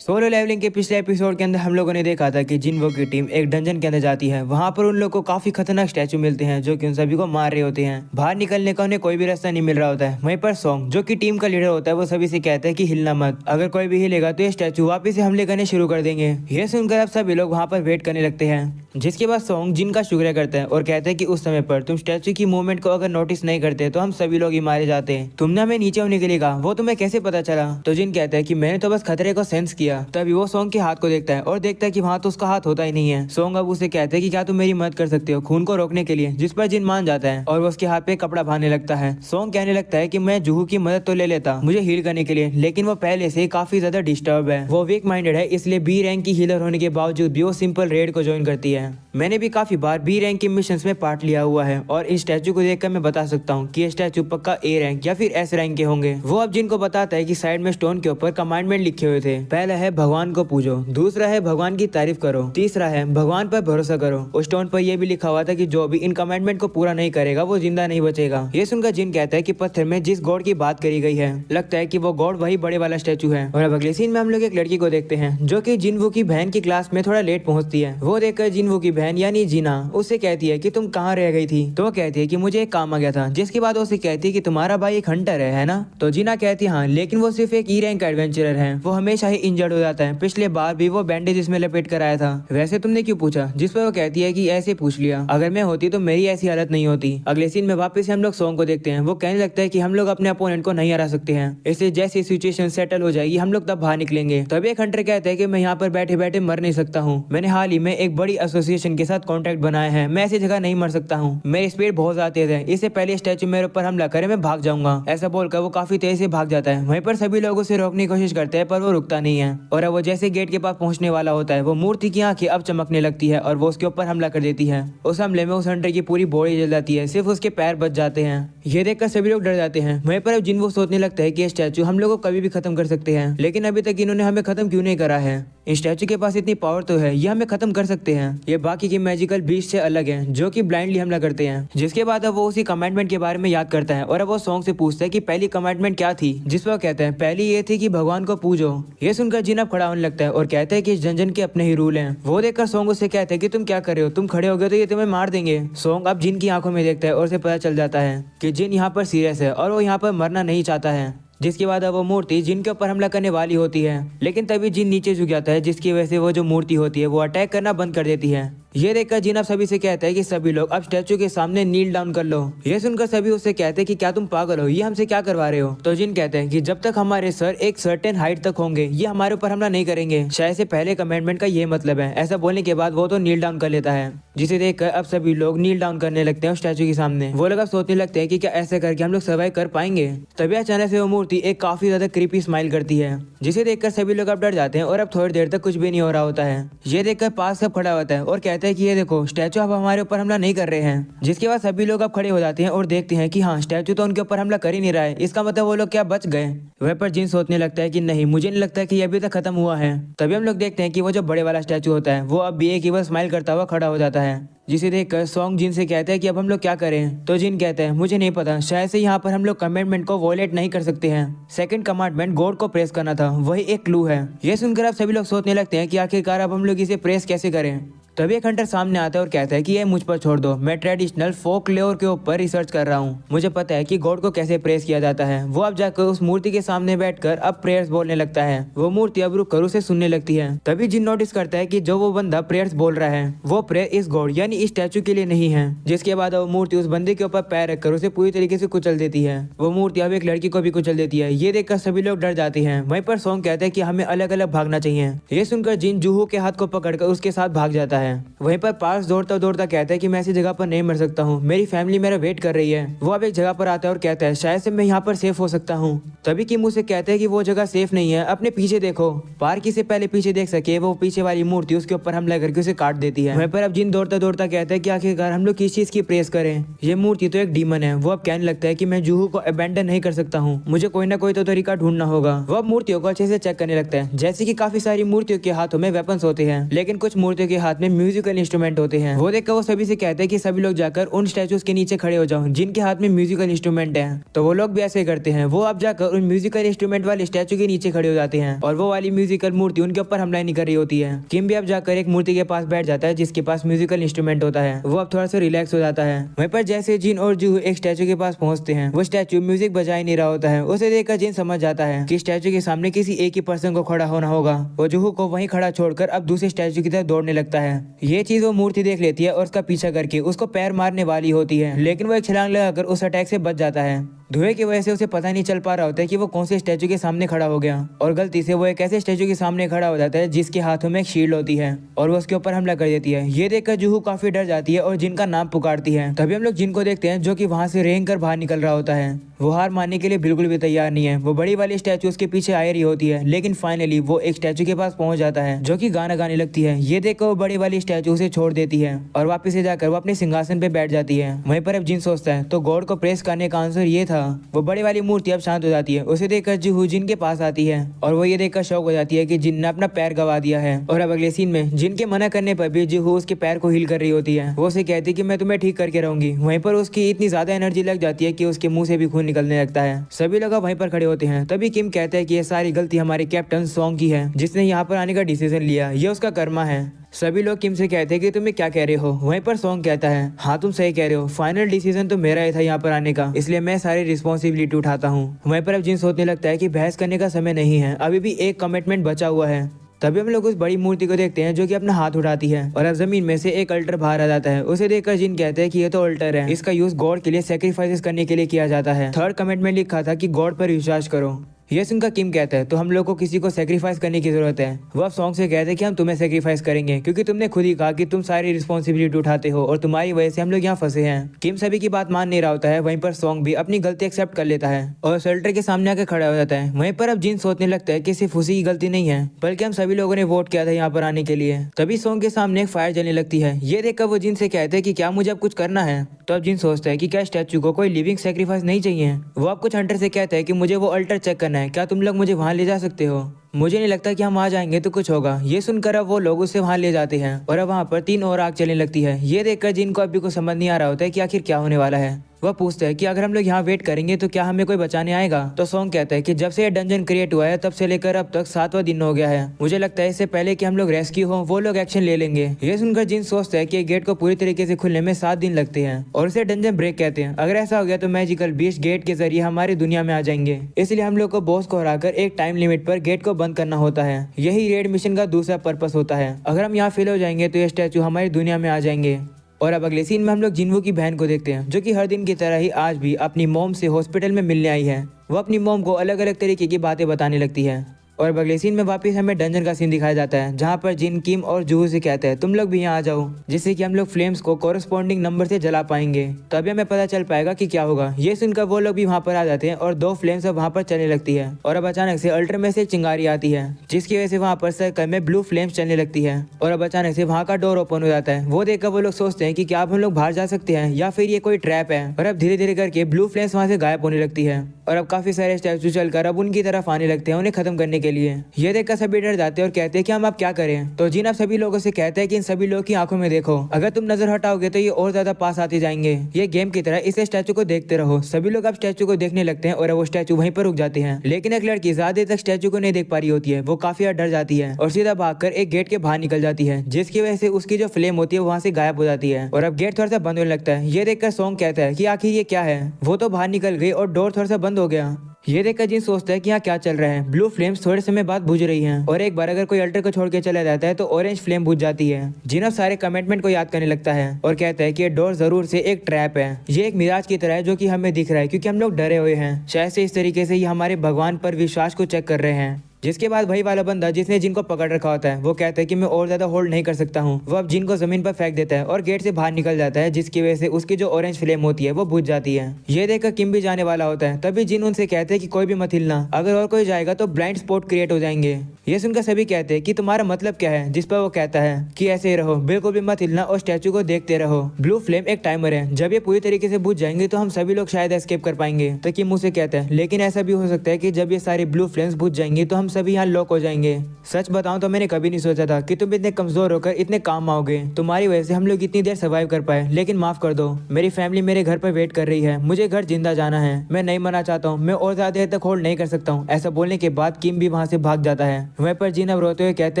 Solo levelling के पिछले episode के अंदर हम लोगों ने देखा था कि जिनवो की टीम एक डंजन के अंदर जाती है। वहां पर उन लोगों को काफी खतरनाक स्टैचू मिलते हैं जो कि उन सभी को मार रहे होते हैं। बाहर निकलने का उन्हें कोई भी रास्ता नहीं मिल रहा होता है। वहीं पर सॉन्ग जो कि टीम का लीडर होता है वो सभी से कहता है कि हिलना मत, अगर कोई भी हिलेगा तो ये स्टैचू वापिस से हमले करने शुरू कर देंगे। ये सुनकर अब सभी लोग वहाँ पर वेट करने लगते हैं, जिसके बाद सॉन्ग जिन का शुक्रिया करता है और कहते हैं कि उस समय पर तुम स्टैचू की मूवमेंट को अगर नोटिस नहीं करते तो हम सभी लोग ही मारे जाते। तुमने हमें नीचे होने के लिए कहा, वो तुम्हें कैसे पता चला? तो जिन कहता है कि मैंने तो बस खतरे को सेंस किया। तभी वो सॉन्ग के हाथ को देखता है और देखता है कि वहाँ तो उसका हाथ होता ही नहीं है। सॉन्ग अब उसे कहते हैं कि क्या तुम मेरी मदद कर सकते हो खून को रोकने के लिए, जिस पर जिन मान जाता है और वो उसके हाथ पे कपड़ा बांधने लगता है। सॉन्ग कहने लगता है कि मैं जूहू की मदद तो ले लेता मुझे हील करने के लिए, लेकिन वो पहले से काफी ज्यादा डिस्टर्ब है। वो वीक माइंडेड है, इसलिए बी रैंक की हीलर होने के बावजूद भी वो सिंपल रेड को ज्वाइन करती है। मैंने भी काफी बार बी रैंक के मिशंस में पार्ट लिया हुआ है और इस स्टैचू को देखकर मैं बता सकता हूँ कि ये स्टैचू पक्का ए रैंक या फिर एस रैंक के होंगे। वो अब जिनको बताता है कि साइड में स्टोन के ऊपर कमांडमेंट लिखे हुए थे। पहला है भगवान को पूजो, दूसरा है भगवान की तारीफ करो, तीसरा है भगवान पर भरोसा करो। उस स्टोन पर यह भी लिखा हुआ था कि जो भी इन कमांडमेंट को पूरा नहीं करेगा वो जिंदा नहीं बचेगा। ये सुनकर जिन कहता है कि पत्थर में जिस गॉड की बात करी गई है लगता है कि वो गॉड वही बड़े वाला स्टैचू है। और अब अगले सीन में हम लोग एक लड़की को देखते हैं जो कि जिनवू की बहन की क्लास में थोड़ा लेट पहुंचती है। वो देखकर जिनवू की बहन यानी जीना उससे कहती है कि तुम कहाँ रह गई थी? तो वो कहती है कि मुझे एक काम आ गया था, जिसके बाद उसे कहती है कि तुम्हारा भाई एक हंटर है ना? तो जीना कहती है हाँ, लेकिन वो सिर्फ एक ई रैंक एडवेंचरर है, वो हमेशा ही इंजर्ड हो जाता है। पिछले बार भी वो बैंडेज इसमें लपेट कर आया था। वैसे तुमने क्यों पूछा? जिस पर वो कहती है कि ऐसे पूछ लिया, अगर मैं होती तो मेरी ऐसी हालत नहीं होती। अगले सीन में वापस से हम लोग सॉन्ग को देखते हैं। वो कहने लगता है कि हम लोग अपने अपोनेंट को नहीं हरा सकते हैं, इसलिए जैसी सिचुएशन सेटल हो जाएगी हम लोग तब बाहर निकलेंगे। तभी एक हंटर कहता है कि मैं यहाँ पर बैठे बैठे मर नहीं सकता हूँ, मैंने हाल ही में एक बड़ी एसोसिएशन के साथ कॉन्टेक्ट बनाया है, मैं ऐसी जगह नहीं मर सकता हूँ, मेरी स्पीड बहुत ज्यादा तेज है, इससे पहले स्टैचू मेरे ऊपर हमला करे मैं भाग जाऊंगा। ऐसा बोलकर वो काफी तेज से भाग जाता है। वहीं पर सभी लोग उसे रोकने की कोशिश करते हैं पर वो रुकता नहीं है। और अब वो जैसे गेट के पास पहुंचने वाला होता है वो मूर्ति की आंखें अब चमकने लगती है और वो उसके ऊपर हमला कर देती है। उस हमले में उस हंटर की पूरी बॉडी जल जाती है, सिर्फ उसके पैर बच जाते हैं। ये देखकर सभी लोग डर जाते हैं। वहीं पर अब जिनवो सोचने लगता है कि ये स्टैचू हम लोग को कभी भी खत्म कर सकते हैं, लेकिन अभी तक इन्होंने हमें खत्म क्यों नहीं करा है? इस स्टैचू के पास इतनी पावर तो है, ये हमें खत्म कर सकते हैं। ये बाकी की मैजिकल बीस्ट से अलग है जो कि ब्लाइंडली हमला करते हैं। जिसके बाद अब वो उसी कमांडमेंट के बारे में याद करता है और अब वो सॉन्ग से पूछता है कि पहली कमांडमेंट क्या थी? जिस पर वो कहता है पहली ये थी कि भगवान को पूजो। ये सुनकर जिन अब खड़ा होने लगता है और कहता है कि इस जंजन के अपने ही रूल हैं। वो देखकर सॉन्ग उससे कहता है कि तुम क्या कर रहे हो, तुम खड़े हो गए तो ये तुम्हें मार देंगे। सॉन्ग अब जिन की आंखों में देखता है और उसे पता चल जाता है कि जिन यहाँ पर सीरियस है और वो यहाँ पर मरना नहीं चाहता है। जिसके बाद अब वो मूर्ति जिन के ऊपर हमला करने वाली होती है, लेकिन तभी जिन नीचे झुक जाता है, जिसकी वजह से वो जो मूर्ति होती है वो अटैक करना बंद कर देती है। ये देखकर जिन अब सभी से कहता है कि सभी लोग अब स्टैचू के सामने नील डाउन कर लो। ये सुनकर सभी उससे कहते हैं कि क्या तुम पागल हो, ये हमसे क्या करवा रहे हो? तो जिन कहते हैं कि जब तक हमारे सर एक सर्टेन हाइट तक होंगे ये हमारे ऊपर हमला नहीं करेंगे। शायद से पहले कमेंटमेंट का ये मतलब है। ऐसा बोलने के बाद वो तो नील डाउन कर लेता है, जिसे देखकर अब सभी लोग नील डाउन करने लगते हैं स्टैचू के सामने। वो लोग अब सोचने लगते हैं कि क्या ऐसे करके हम लोग सर्वाइव कर पाएंगे। तभी अचानक से वो मूर्ति एक काफी ज्यादा क्रीपी स्माइल करती है, जिसे देखकर सभी लोग अब डर जाते हैं और अब थोड़ी देर तक कुछ भी नहीं हो रहा होता है। ये देखकर पास सब खड़ा होता है और कहता है कि ये देखो स्टैचू अब हमारे ऊपर हमला नहीं कर रहे हैं। जिसके बाद सभी लोग अब खड़े हो जाते हैं और देखते हैं कि हाँ स्टैचू तो उनके ऊपर हमला कर ही नहीं रहा है, इसका मतलब वो लोग क्या बच गए? वह पर जिन सोचने लगता है कि नहीं, मुझे नहीं लगता कि ये अभी तक खत्म हुआ है। तभी हम लोग देखते हैं कि वो जो बड़े वाला स्टैचू होता है वो अब भी एक ही बार स्माइल करता हुआ खड़ा हो जाता है, जिसे देखकर सॉन्ग जिन से कहता है कि अब हम लोग क्या करें? तो जिन कहते हैं मुझे नहीं पता, शायद से यहाँ पर हम लोग कमांडमेंट को वॉयलेट नहीं कर सकते हैं। सेकंड कमांडमेंट गॉड को प्रेस करना था, वही एक क्लू है। ये सुनकर अब सभी लोग सोचने लगते हैं कि आखिरकार अब हम लोग इसे प्रेस कैसे करें। तभी एक हंटर सामने आता है और कहता है कि ये मुझ पर छोड़ दो, मैं ट्रेडिशनल फोक लेयर के ऊपर रिसर्च कर रहा हूँ, मुझे पता है कि गॉड को कैसे प्रेस किया जाता है। वो अब जाकर उस मूर्ति के सामने बैठकर अब प्रेयर्स बोलने लगता है। वो मूर्ति अब रुक कर उसे सुनने लगती है। तभी जिन नोटिस करता है कि जो वो बंदा प्रेयर्स बोल रहा है वो प्रेयर इस गॉड यानी इस स्टैचू के लिए नहीं है। जिसके बाद वो मूर्ति उस बंदे के ऊपर पैर रखकर उसे पूरी तरीके से कुचल देती है। वो मूर्ति अब एक लड़की को भी कुचल देती है। ये देखकर सभी लोग डर जाते हैं। वहीं पर सॉन्ग कहता है कि हमें अलग अलग भागना चाहिए। ये सुनकर जिन जूहू के हाथ को पकड़कर उसके साथ भाग जाता है। वहीं पर पास दौड़ता दौड़ता कहता है कि मैं ऐसी जगह पर नहीं मर सकता हूँ, मेरी फैमिली मेरा वेट कर रही है। वो अब एक जगह पर आता है और कहता है शायद से मैं यहाँ पर सेफ हो सकता हूँ। तभी कि मुझसे कहते हैं कि वो जगह सेफ नहीं है, अपने पीछे देखो। पार्की से पहले पीछे देख सके वो पीछे वाली मूर्ति उसके ऊपर हमला करके उसे काट देती है। वहीं पर अब जिन दौड़ता दौड़ता कहता है कि आखिरकार हम लोग किस चीज की प्रेस करें, ये मूर्ति तो एक डीमन है। वो अब कहने लगता है कि मैं जूहू को अबैंडन नहीं कर सकता हूँ, मुझे कोई ना कोई तो तरीका ढूंढना होगा। वो अब मूर्तियों को अच्छे से चेक करने लगता है। जैसे कि काफी सारी मूर्तियों के हाथों में वेपन्स होते हैं, लेकिन कुछ मूर्तियों के हाथ में म्यूजिकल इंस्ट्रूमेंट होते हैं। वो देखकर वो सभी से कहते हैं कि सभी लोग जाकर उन स्टैचूज के नीचे खड़े हो जाओ जिनके हाथ में म्यूजिकल इंस्ट्रूमेंट है। तो वो लोग भी ऐसे करते हैं। वो अब जाकर उन म्यूजिकल इंस्ट्रूमेंट वाले स्टैचू के नीचे खड़े हो जाते हैं और वो वाली म्यूजिकल मूर्ति उनके ऊपर हमला नहीं कर रही होती है। किम भी अब जाकर एक मूर्ति के पास बैठ जाता है जिसके पास म्यूजिकल इंस्ट्रूमेंट होता है। वो अब थोड़ा सा रिलैक्स हो जाता है। वहीं पर जैसे जिन और जूहू एक स्टैचू के पास पहुंचते हैं, वो स्टैचू म्यूजिक बजा ही नहीं रहा होता है। उसे देखकर जिन समझ जाता है कि स्टैचू के सामने किसी एक ही पर्सन को खड़ा होना होगा। वो जूहू को वहीं खड़ा छोड़कर अब दूसरे स्टैचू की तरफ दौड़ने लगता है। ये चीज वो मूर्ति देख लेती है और उसका पीछा करके उसको पैर मारने वाली होती है, लेकिन वो एक छलांग लगाकर उस अटैक से बच जाता है। धुएं की वजह से उसे पता नहीं चल पा रहा होता है कि वो कौन से स्टैचू के सामने खड़ा हो गया और गलती से वो एक ऐसे स्टैचू के सामने खड़ा हो जाता है जिसके हाथों में एक शील्ड होती है और वो उसके ऊपर हमला कर देती है। ये देखकर जूहू काफी डर जाती है और जिन का नाम पुकारती है। तभी हम लोग जिन को देखते हैं जो कि वहां से रेंग कर बाहर निकल रहा होता है। वो हार मानने के लिए बिल्कुल भी तैयार नहीं है। वो बड़ी वाली स्टैचू उसके पीछे आ रही होती है, लेकिन फाइनली वो एक स्टैचू के पास पहुंच जाता है जो कि गाना गाने लगती है। ये देखकर वो बड़ी वाली स्टैचू उसे छोड़ देती है और वापस से जाकर वो अपने सिंहासन पे बैठ जाती है। वहीं पर अब जिन सोचता है तो गॉड को प्रेस करने का आंसर ये था। वो बड़ी वाली मूर्ति अब शांत हो जाती है। उसे देखकर जूहू जिन के पास आती है और वो ये देखकर शौक हो जाती है कि जिन ने अपना पैर गवा दिया है। और अब अगले सीन में जिन के मना करने पर भी जूहू उसके पैर को हील कर रही होती है। वो उसे कहती है कि मैं तुम्हें ठीक करके रहूंगी। वहीं पर उसकी इतनी ज्यादा एनर्जी लग जाती है कि उसके मुंह से भी खून निकलने लगता है। सभी लोग वहीं पर खड़े होते हैं। तभी किम कहता है कि ये सारी गलती हमारे कैप्टन सॉन्ग की है, जिसने यहाँ पर आने का डिसीजन लिया। ये उसका कर्मा है। सभी लोग किम से कहते हैं कि तुम्हें क्या कह रहे हो। वहीं पर सॉन्ग कहता है, हाँ तुम सही कह रहे हो, फाइनल डिसीजन तो मेरा ही था यहाँ पर आने का, इसलिए मैं सारी रिस्पॉन्सिबिलिटी उठाता हूँ। वहीं पर अब जिन सोचने लगता है कि बहस करने का समय नहीं है, अभी भी एक कमिटमेंट बचा हुआ है। तभी हम लोग उस बड़ी मूर्ति को देखते हैं जो कि अपना हाथ उठाती है और अब जमीन में से एक अल्टर बाहर आ जाता है। उसे देखकर जिन कहते हैं कि ये तो अल्टर है, इसका यूज गॉड के लिए सेक्रीफाइसेस करने के लिए किया जाता है। थर्ड कमिटमेंट लिखा था कि गॉड पर विश्वास करो। ये सुनकर किम कहता है तो हम लोग को किसी को सेक्रीफाइस करने की जरूरत है। वो अब सॉन्ग से कहते हैं कि हम तुम्हें सेक्रीफाइस करेंगे क्योंकि तुमने खुद ही कहा कि तुम सारी रिस्पॉन्सिबिलिटी उठाते हो और तुम्हारी वजह से हम लोग यहाँ फंसे हैं। किम सभी की बात मान नहीं रहा होता है। वहीं पर सॉन्ग भी अपनी गलती एक्सेप्ट कर लेता है और शेल्टर के सामने आकर खड़ा हो जाता है। वहीं पर अब जिन सोचने लगता है कि सिर्फ उसी की गलती नहीं है, बल्कि हम सभी लोगों ने वोट किया था यहाँ पर आने के लिए। तभी सॉन्ग के सामने एक फायर जलने लगती है। ये देखकर वो जिन से कहते हैं कि क्या मुझे अब कुछ करना है। तो अब जिन सोचता है कि क्या स्टैचू को कोई लिविंग सेक्रीफाइस नहीं चाहिए। वो अब कुछ हंटर से कहता है कि मुझे वो अल्टर चेक करना है, क्या तुम लोग मुझे वहां ले जा सकते हो। मुझे नहीं लगता कि हम वहां जाएंगे तो कुछ होगा। ये सुनकर अब वो लोग उसे वहां ले जाते हैं और अब वहां पर 3 और आग चलने लगती है। ये देखकर जिनको अभी कुछ समझ नहीं आ रहा होता है कि आखिर क्या होने वाला है। वह पूछता है कि अगर हम लोग यहाँ वेट करेंगे तो क्या हमें कोई बचाने आएगा। तो सॉन्ग कहता है कि जब से ये डंजन क्रिएट हुआ है तब से लेकर अब तक 7वां दिन हो गया है। मुझे लगता है इससे पहले कि हम लोग रेस्क्यू हो वो लोग एक्शन ले लेंगे। ये सुनकर जिन सोचता है कि गेट को पूरी तरीके से खुलने में 7 दिन लगते हैं और इसे डंजन ब्रेक कहते हैं। अगर ऐसा हो गया तो मैजिकल बीस्ट गेट के जरिए हमारी दुनिया में आ जाएंगे, इसलिए हम लोग को बॉस को हराकर एक टाइम लिमिट पर गेट को बंद करना होता है। यही रेड मिशन का दूसरा पर्पस होता है। अगर हम यहाँ फेल हो जाएंगे तो ये स्टैचू हमारी दुनिया में आ जाएंगे। और अब अगले सीन में हम लोग जिन्वू की बहन को देखते हैं जो कि हर दिन की तरह ही आज भी अपनी मॉम से हॉस्पिटल में मिलने आई है। वो अपनी मॉम को अलग अलग तरीके की बातें बताने लगती है। और अब अगले सीन में वापस हमें डंजन का सीन दिखाया जाता है जहाँ पर जिन, किम और जूहू से कहते हैं तुम लोग भी यहाँ आ जाओ, जिससे कि हम लोग फ्लेम्स को कोरस्पॉन्डिंग नंबर से जला पाएंगे। तभी हमें पता चल पाएगा कि क्या होगा। ये सुनकर वो लोग भी वहाँ पर आ जाते हैं और 2 फ्लेम्स अब वहाँ पर चलने लगती है। और अब अचानक से अल्टर में से चिंगारी आती है जिसकी वजह से वहाँ पर सर्कल में ब्लू फ्लेम्स चलने लगती है। और अब अचानक से वहाँ का डोर ओपन हो जाता है। वो देखकर वो लोग सोचते हैं कि क्या अब हम लोग बाहर जा सकते हैं या फिर ये कोई ट्रैप है। और अब धीरे धीरे करके ब्लू फ्लेम्स वहाँ से गायब होने लगती है और अब काफी सारे स्टैचू चलकर अब उनकी तरफ आने लगते हैं उन्हें खत्म करने के लिए। ये देखकर सभी डर जाते हैं और कहते हैं कि हम अब क्या करें। तो जिन अब सभी लोगों से कहते हैं कि इन सभी लोगों की आंखों में देखो, अगर तुम नजर हटाओगे तो ये और ज्यादा पास आते जाएंगे। ये गेम की तरह इस स्टैचू को देखते रहो। सभी लोग अब स्टैचू को देखने लगते हैं और वो स्टैचू वहीं पर रुक जाते हैं। लेकिन एक लड़की ज्यादा देर तक स्टैचू को नहीं देख पा रही होती है। वो काफी डर जाती है और सीधा भागकर एक गेट के बाहर निकल जाती है, जिसकी वजह से उसकी जो फ्लेम होती है वहाँ से गायब हो जाती है और अब गेट थोड़ा सा बंद होने लगता है। ये देखकर सॉन्ग कहता है कि आखिर ये क्या है। वो तो बाहर निकल गई और डोर थोड़ा सा बंद हो गया। ये देखकर जिन सोचता है कि यहाँ क्या चल रहा है। ब्लू फ्लेम्स थोड़े समय बाद बुझ रही हैं और एक बार अगर कोई अल्टर को छोड़ के चला जाता है तो ऑरेंज फ्लेम बुझ जाती है। जिन अब सारे कमिटमेंट को याद करने लगता है और कहता है कि ये डोर जरूर से एक ट्रैप है। ये एक मिराज की तरह है जो कि हमें दिख रहा है क्योंकि हम लोग डरे हुए हैं। शायद से इस तरीके से ये हमारे भगवान पर विश्वास को चेक कर रहे हैं। जिसके बाद वही वाला बंदा जिसने जिनको पकड़ रखा होता है वो कहता है कि मैं और ज्यादा होल्ड नहीं कर सकता हूँ। वो अब जिन को जमीन पर फेंक देता है और गेट से बाहर निकल जाता है, जिसकी वजह से उसकी जो ऑरेंज फ्लेम होती है वो बुझ जाती है। ये देखकर किम भी जाने वाला होता है। तभी जिन उनसे कहते हैं कि कोई भी मत हिलना, अगर और कोई जाएगा तो ब्लाइंड स्पॉट क्रिएट हो जाएंगे। ये सुनकर सभी कहते हैं कि तुम्हारा मतलब क्या है, जिस पर वो कहता है कि ऐसे ही रहो, बिल्कुल भी मत हिलना और स्टैचू को देखते रहो। ब्लू फ्लेम एक टाइमर है, जब ये पूरी तरीके से बुझ जाएंगे तो हम सभी लोग शायद एस्केप कर पाएंगे। तो किम उसे कहता है लेकिन ऐसा भी हो सकता है कि जब ये सारी ब्लू फ्लेम्स बुझ जाएंगी तो हम हम सभी यहाँ लॉक हो जाएंगे। सच बताऊं तो मैंने कभी नहीं सोचा था कि तुम इतने कमजोर होकर इतने काम आओगे। तुम्हारी वजह से हम लोग इतनी देर सर्वाइव कर पाए, लेकिन माफ कर दो, मेरी फैमिली मेरे घर पर वेट कर रही है, मुझे घर जिंदा जाना है, मैं नहीं मरना चाहता हूँ, मैं और ज्यादा देर तक होल्ड नहीं कर सकता हूँ। ऐसा बोलने के बाद किम भी वहाँ से भाग जाता है। वहीं पर जिन अब रोते हुए कहते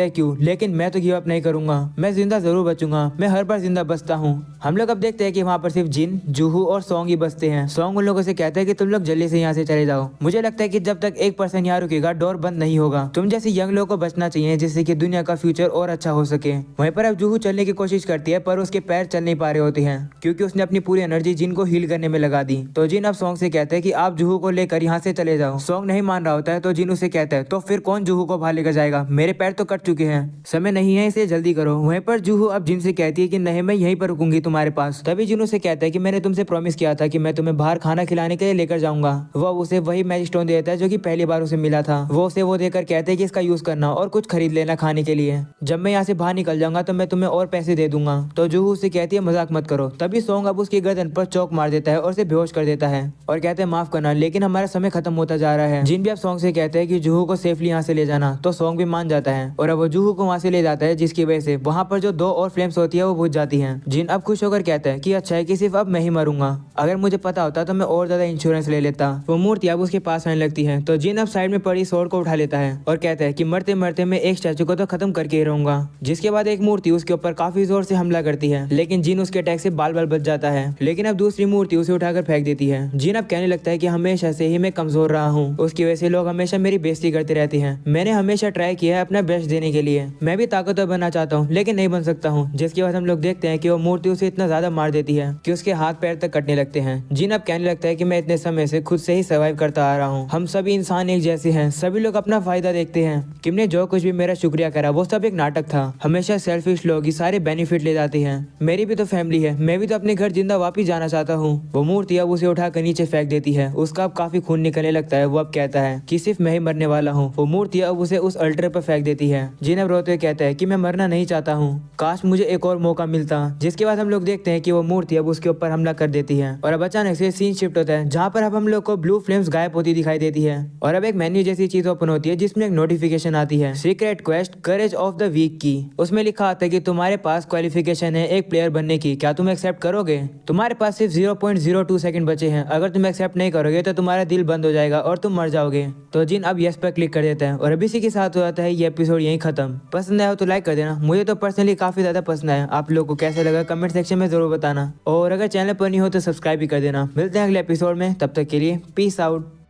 हैं क्यों, लेकिन मैं तो गिव अप नहीं करूंगा, मैं जिंदा जरूर बचूंगा, मैं हर बार जिंदा बचता हूँ। हम लोग अब देखते हैं कि वहाँ पर सिर्फ जिन, जूहू और सॉन्ग ही बचते हैं। सॉन्ग उन लोगों से कहते हैं कि तुम लोग जल्दी से यहाँ से चले जाओ, मुझे लगता है कि जब तक एक पर्सन यहाँ रुकेगा डोर बंद नहीं होगा। तुम जैसे यंग लोगों को बचना चाहिए जिससे कि दुनिया का फ्यूचर और अच्छा हो सके। वहीं पर अब जूहू चलने की कोशिश करती है पर उसके पैर चल नहीं पा रहे होते हैं क्योंकि उसने अपनी पूरी एनर्जी जिन को हील करने में लगा दी। तो जिन अब सॉन्ग से कहते हैं कि आप जूहू को लेकर यहाँ से चले जाओ। सॉन्ग नहीं मान रहा होता है तो जिन उसे कहता है तो फिर कौन जूहू को बाहर लेकर जाएगा, मेरे पैर तो कट चुके हैं, समय नहीं है, इसे जल्दी करो। वहीं पर जूहू अब जिन से कहती है कि नहीं मैं यहीं पर रुकूंगी तुम्हारे पास। तभी जिन उसे कहता है कि मैंने तुमसे प्रॉमिस किया था कि मैं तुम्हें बाहर खाना खिलाने के लिए लेकर जाऊंगा। वो उसे वही मैजिक स्टोन देता है जो कि पहली बार उसे मिला था। वो उसे वो देकर कहते हैं कि इसका यूज करना और कुछ खरीद लेना खाने के लिए, जब मैं यहाँ से बाहर निकल जाऊंगा तो मैं तुम्हें और पैसे दे दूंगा। तो जूहू उसे कहती है मजाक मत करो। तभी सॉन्ग अब उसकी गर्दन पर चौक मार देता है और उसे बेहोश कर देता है और कहते हैं माफ करना लेकिन हमारा समय खत्म होता जा रहा है। जिन भी अब सॉन्ग से कहते हैं कि जूहू को सेफली यहाँ से ले जाना, तो सॉन्ग भी मान जाता है और अब वो जूहू को वहाँ से ले जाता है, जिसकी वजह से वहाँ पर जो 2 और फ्लेम्स होती है वो बुझ जाती है। जिन अब खुश होकर कहता है कि अच्छा है कि सिर्फ अब मैं ही मरूंगा, अगर मुझे पता होता तो मैं और ज्यादा इंश्योरेंस ले लेता। वो मूर्ति अब उसके पास आने लगती है तो जिन अब साइड में पड़ी स्वॉर्ड को उठा लेता है और कहता है कि मरते मरते मैं एक स्टैचू को तो खत्म करके ही रहूंगा। जिसके बाद एक मूर्ति उसके ऊपर काफी जोर से हमला करती है, लेकिन जिन उसके अटैक से बाल बाल बच जाता है। लेकिन अब दूसरी मूर्ति उसे उठाकर फेंक देती है। जिन अब कहने लगता है कि हमेशा से ही मैं कमजोर रहा हूँ, उसकी वजह से लोग हमेशा मेरी बेइज्जती करते रहते हैं, मैंने हमेशा ट्राई किया है अपना बेस्ट देने के लिए, मैं भी ताकतवर बनना चाहता हूँ लेकिन नहीं बन सकता हूँ। जिसके बाद हम लोग देखते हैं कि वो मूर्ति उसे इतना ज्यादा मार देती है कि उसके हाथ पैर तक कटने लगते हैं। जिन अब कहने लगता है कि मैं इतने समय से खुद से ही सर्वाइव करता आ रहा हूँ, हम सभी इंसान एक जैसे हैं, सभी लोग अपना फायदा देखते हैं, किम ने जो कुछ भी मेरा शुक्रिया करा वो सब एक नाटक था, हमेशा सेल्फिश लोग ही सारे बेनिफिट ले जाते हैं, मेरी भी तो फैमिली है, मैं भी तो अपने घर जिंदा वापिस जाना चाहता हूँ। वो मूर्ति अब उसे उठाकर नीचे फेंक देती है, उसका अब काफी खून निकलने लगता है। वो अब कहता है कि सिर्फ मैं ही मरने वाला हूँ। वो मूर्ति अब उसे उस अल्टर पर फेंक देती है। जिन अब रोते हुए कहता है कि मैं मरना नहीं चाहता हूँ, काश मुझे एक और मौका मिलता। जिसके बाद हम लोग देखते हैं कि वो मूर्ति अब उसके ऊपर हमला कर देती है और अब अचानक से सीन शिफ्ट होता है जहाँ पर अब हम लोग को ब्लू फ्लेम्स गायब होती दिखाई देती है और अब एक मेन्यू जैसी चीज ओपन होती है जिसमें एक नोटिफिकेशन आती है, secret quest courage of the week की। उसमें लिखा आता है कि तुम्हारे पास क्वालिफिकेशन है एक प्लेयर बनने की, क्या तुम एक्सेप्ट करोगे? तुम्हारे पास सिर्फ 0.02 सेकंड बचे हैं, अगर तुम एक्सेप्ट नहीं करोगे तो तुम्हारा दिल बंद हो जाएगा और तुम मर जाओगे। तो जिन अब यस पर क्लिक कर देता है और अभी इसी के साथ हो जाता है ये एपिसोड यहीं खत्म। पसंद आया हो तो लाइक कर देना, मुझे तो पर्सनली काफी ज्यादा पसंद आया। आप लोगों को कैसा लगा कमेंट सेक्शन में जरूर बताना और अगर चैनल पर नहीं हो तो सब्सक्राइब भी कर देना। मिलते हैं अगले एपिसोड में, तब तक के लिए पीस आउट।